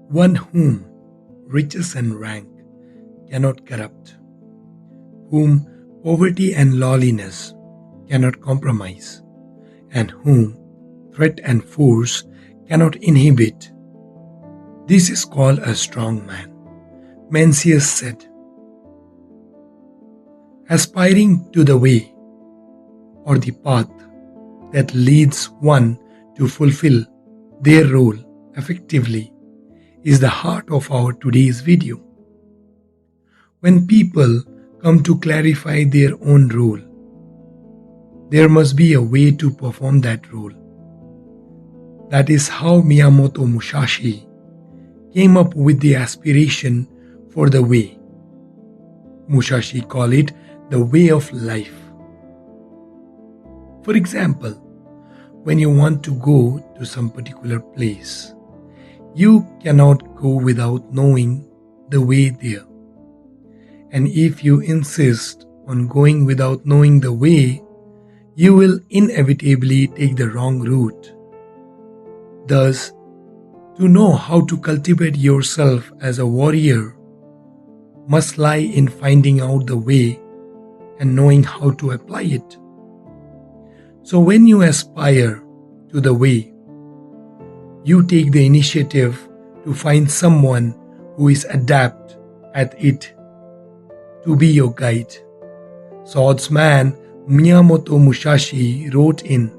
one whom riches and rank cannot corrupt, whom poverty and lowliness cannot compromise, and whom threat and force cannot inhibit. This is called a strong man. Mencius said, aspiring to the way or the path that leads one to fulfill their role effectively is the heart of our today's video. When people come to clarify their own role, there must be a way to perform that role. That is how Miyamoto Musashi came up with the aspiration for the way. Musashi called it the way of life. For example, when you want to go to some particular place, you cannot go without knowing the way there. And if you insist on going without knowing the way, you will inevitably take the wrong route. Thus, to know how to cultivate yourself as a warrior must lie in finding out the way and knowing how to apply it. So when you aspire to the way, you take the initiative to find someone who is adept at it to be your guide. Swordsman Miyamoto Musashi wrote in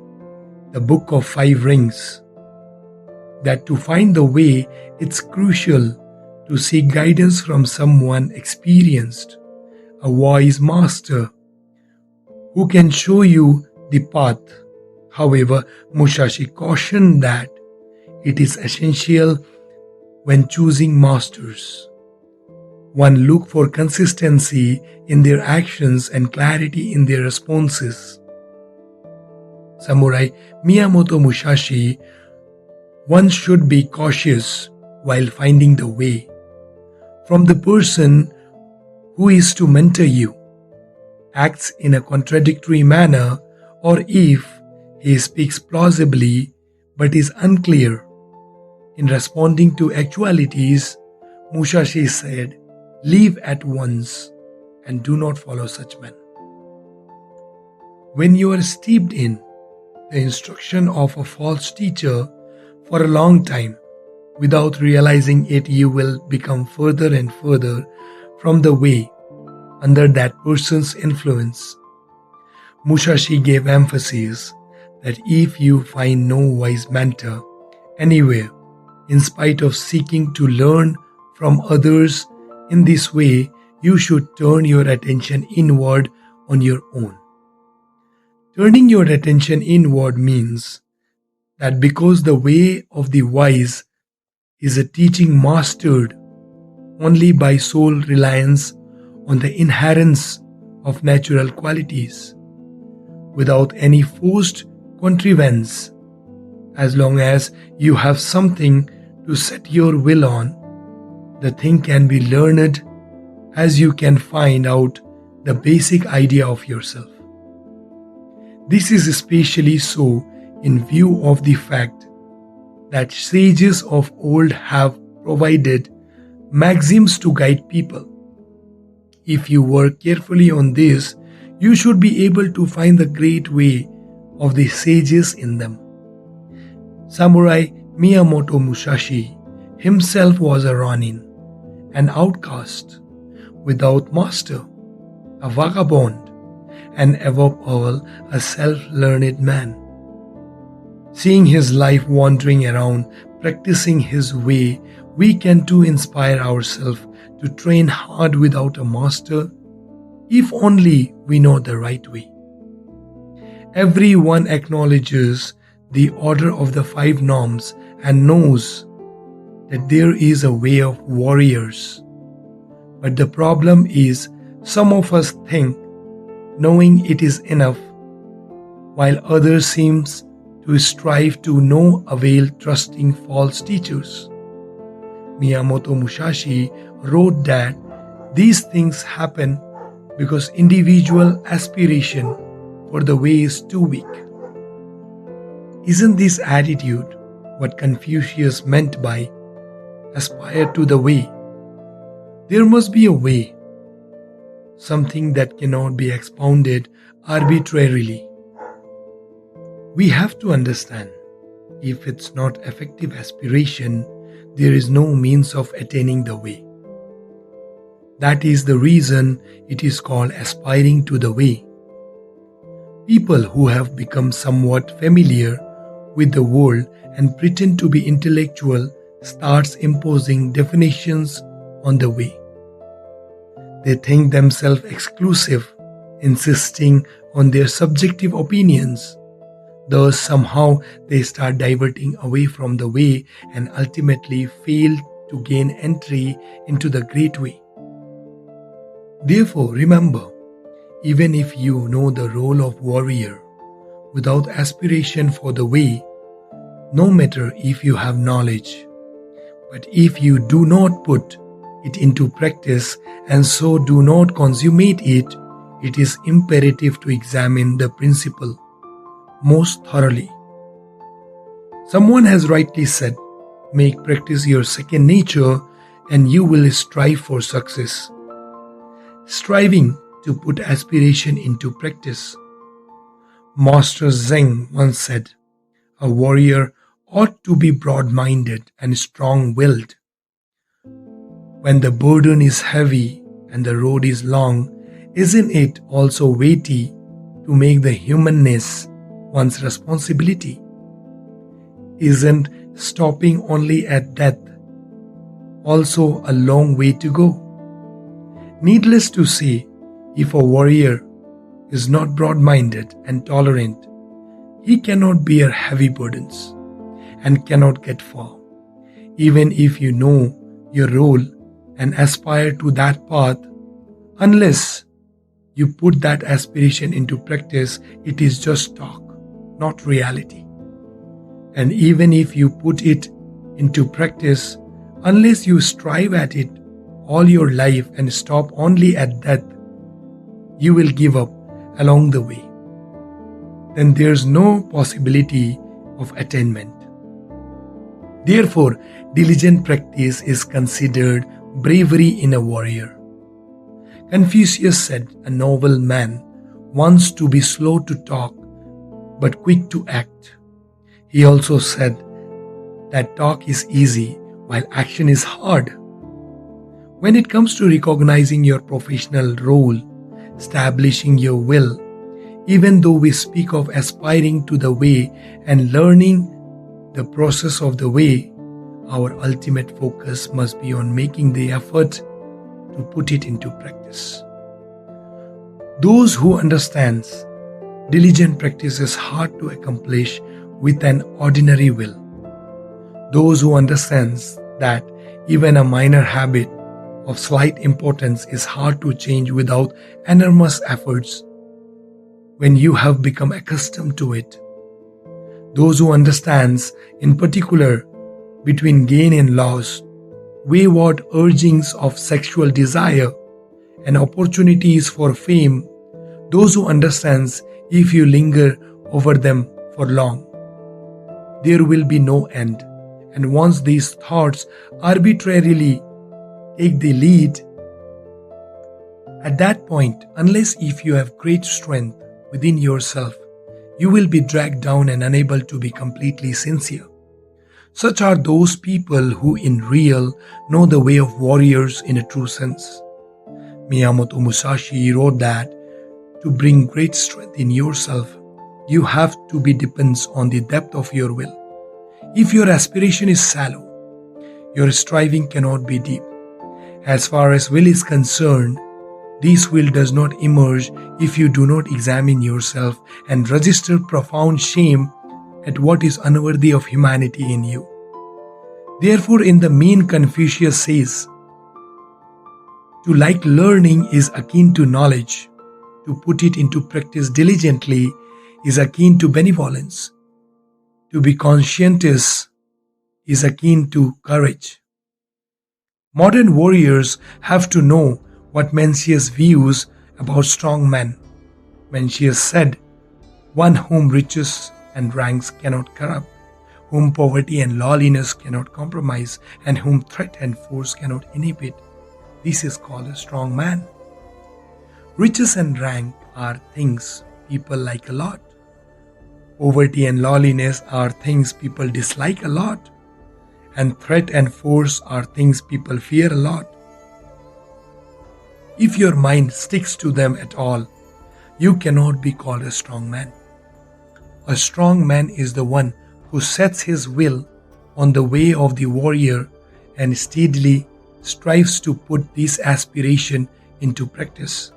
the Book of Five Rings that to find the way, it's crucial to seek guidance from someone experienced, a wise master who can show you the path. However, Musashi cautioned that it is essential when choosing masters. One look for consistency in their actions and clarity in their responses. Samurai Miyamoto Musashi, one should be cautious while finding the way from the person who is to mentor you, acts in a contradictory manner, or if he speaks plausibly but is unclear in responding to actualities. Musashi said, leave at once and do not follow such men. When you are steeped in the instruction of a false teacher for a long time, without realizing it, you will become further and further from the way under that person's influence. Musashi gave emphasis that if you find no wise mentor anywhere, in spite of seeking to learn from others in this way, you should turn your attention inward on your own. Turning your attention inward means that because the way of the wise is a teaching mastered only by sole reliance on the inherence of natural qualities, without any forced contrivance, as long as you have something to set your will on, the thing can be learned as you can find out the basic idea of yourself. This is especially so in view of the fact that sages of old have provided maxims to guide people. If you work carefully on this, you should be able to find the great way of the sages in them. Samurai Miyamoto Musashi himself was a Ronin, an outcast, without master, a vagabond, and above all, a self-learned man. Seeing his life wandering around, practicing his way, we can too inspire ourselves to train hard without a master, if only we know the right way. Everyone acknowledges the order of the five norms and knows that there is a way of warriors. But the problem is, some of us think knowing it is enough, while others seems to strive to no avail, trusting false teachers. Miyamoto Musashi wrote that these things happen because individual aspiration for the way is too weak. Isn't this attitude what Confucius meant by aspire to the way. There must be a way, something that cannot be expounded arbitrarily. We have to understand, if it's not effective aspiration, there is no means of attaining the way. That is the reason it is called aspiring to the way. People who have become somewhat familiar with the world and pretend to be intellectual starts imposing definitions on the way. They think themselves exclusive, insisting on their subjective opinions. Thus, somehow they start diverting away from the way and ultimately fail to gain entry into the great way. Therefore, remember, even if you know the role of warrior, without aspiration for the way, no matter if you have knowledge, but if you do not put it into practice and so do not consummate it, it is imperative to examine the principle most thoroughly. Someone has rightly said, make practice your second nature and you will strive for success. Striving to put aspiration into practice. Master Zeng once said, a warrior ought to be broad-minded and strong-willed. When the burden is heavy and the road is long, isn't it also weighty to make the humanness one's responsibility? Isn't stopping only at death also a long way to go? Needless to say, if a warrior is not broad-minded and tolerant, he cannot bear heavy burdens and cannot get far. Even if you know your role and aspire to that path, unless you put that aspiration into practice, it is just talk, not reality. And even if you put it into practice, unless you strive at it all your life and stop only at death, you will give up along the way. Then there's no possibility of attainment. Therefore, diligent practice is considered bravery in a warrior. Confucius said a noble man wants to be slow to talk but quick to act. He also said that talk is easy while action is hard. When it comes to recognizing your professional role, establishing your will, even though we speak of aspiring to the way and learning the process of the way, our ultimate focus must be on making the effort to put it into practice. Those who understands diligent practice is hard to accomplish with an ordinary will. Those who understands that even a minor habit of slight importance is hard to change without enormous efforts when you have become accustomed to it. Those who understands, in particular, between gain and loss, wayward urgings of sexual desire, and opportunities for fame, those who understands if you linger over them for long, there will be no end. And once these thoughts arbitrarily take the lead, at that point, unless if you have great strength within yourself, you will be dragged down and unable to be completely sincere. Such are those people who in real know the way of warriors in a true sense. Miyamoto Musashi wrote that to bring great strength in yourself, you have to be depends on the depth of your will. If your aspiration is shallow, your striving cannot be deep. As far as will is concerned, this will does not emerge if you do not examine yourself and register profound shame at what is unworthy of humanity in you. Therefore, in the main, Confucius says, to like learning is akin to knowledge. To put it into practice diligently is akin to benevolence. To be conscientious is akin to courage. Modern warriors have to know what Mencius views about strong men. Mencius said, one whom riches and ranks cannot corrupt, whom poverty and lawlessness cannot compromise, and whom threat and force cannot inhibit. This is called a strong man. Riches and rank are things people like a lot. Poverty and lawlessness are things people dislike a lot. And threat and force are things people fear a lot. If your mind sticks to them at all, you cannot be called a strong man. A strong man is the one who sets his will on the way of the warrior and steadily strives to put this aspiration into practice.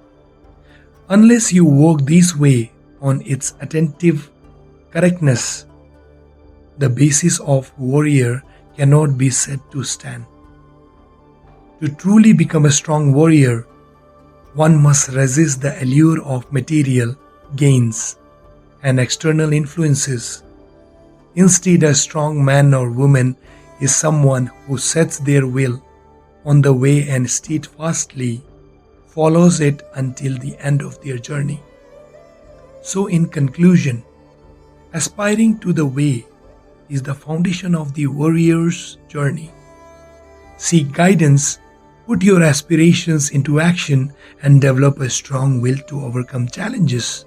Unless you work this way on its attentive correctness, the basis of warrior cannot be said to stand. To truly become a strong warrior, one must resist the allure of material gains and external influences. Instead, a strong man or woman is someone who sets their will on the way and steadfastly follows it until the end of their journey. So, in conclusion, aspiring to the way is the foundation of the warrior's journey. Seek guidance, put your aspirations into action, and develop a strong will to overcome challenges.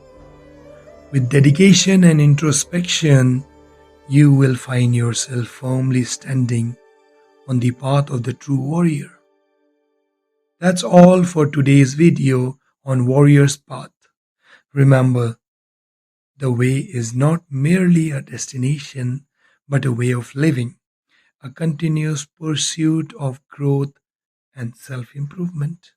With dedication and introspection, you will find yourself firmly standing on the path of the true warrior. That's all for today's video on Warrior's Path. Remember, the way is not merely a destination, but a way of living, a continuous pursuit of growth and self-improvement.